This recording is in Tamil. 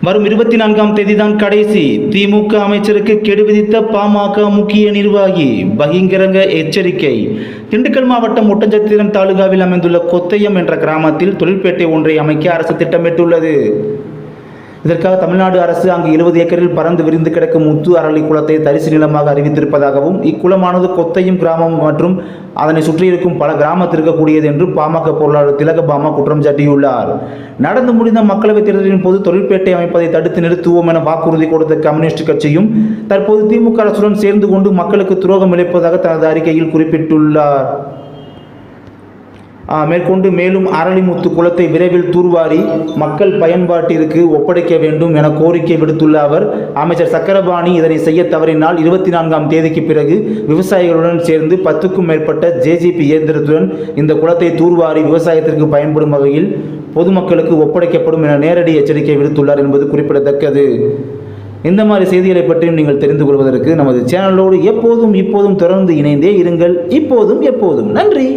வரும் 24ஆம் தேதி தான் கடைசி. திமுக அமைச்சருக்கு கெடு விதித்த பாமக முக்கிய நிர்வாகி பகிரங்க எச்சரிக்கை. திண்டுக்கல் மாவட்டம் ஒட்டன்சத்திரம் தாலுகாவில் அமைந்துள்ள கொத்தையம் என்ற கிராமத்தில் தொழிற்பேட்டை ஒன்றை அமைக்க அரசு திட்டமிட்டுள்ளது. இதற்காக தமிழ்நாடு அரசு அங்கு 70 ஏக்கரில் பறந்து விரிந்து கிடக்கும் முத்து அரளி குளத்தை தரிசு நிலமாக அறிவித்திருப்பதாகவும், இக்குளமானது கொத்தையும் கிராமம் மற்றும் அதனை சுற்றியிருக்கும் பல கிராமத்தில் இருக்கக்கூடியது என்று பாமக பொருளாளர் திலகபாமா குற்றம் சாட்டியுள்ளார். நடந்து முடிந்த மக்களவைத் தேர்தலின் போது தொழிற்பேட்டை அமைப்பதை தடுத்து நிறுத்துவோம் என வாக்குறுதி கொடுத்த கம்யூனிஸ்ட் கட்சியும் தற்போது திமுக அரசுடன் சேர்ந்து கொண்டு மக்களுக்கு துரோகம் இழைப்பதாக தனது அறிக்கையில் குறிப்பிட்டுள்ளார். மேலும் அரளிமுத்து குளத்தை விரைவில் தூர்வாரி மக்கள் பயன்பாட்டிற்கு ஒப்படைக்க வேண்டும் என கோரிக்கை விடுத்துள்ள அவர், அமைச்சர் சக்கரபாணி இதனை செய்ய தவறினால் 24ஆம் தேதிக்கு பிறகு விவசாயிகளுடன் சேர்ந்து 10க்கும் மேற்பட்ட ஜேசிபி இயந்திரத்துடன் இந்த குளத்தை தூர்வாரி விவசாயத்திற்கு பயன்படும் வகையில் பொதுமக்களுக்கு ஒப்படைக்கப்படும் என நேரடி எச்சரிக்கை விடுத்துள்ளார் என்பது குறிப்பிடத்தக்கது. இந்த மாதிரி செய்திகளை பற்றியும் நீங்கள் தெரிந்து கொள்வதற்கு நமது சேனலோடு எப்போதும் இப்போதும் தொடர்ந்து இணைந்தே இருங்கள். இப்போதும் எப்போதும் நன்றி.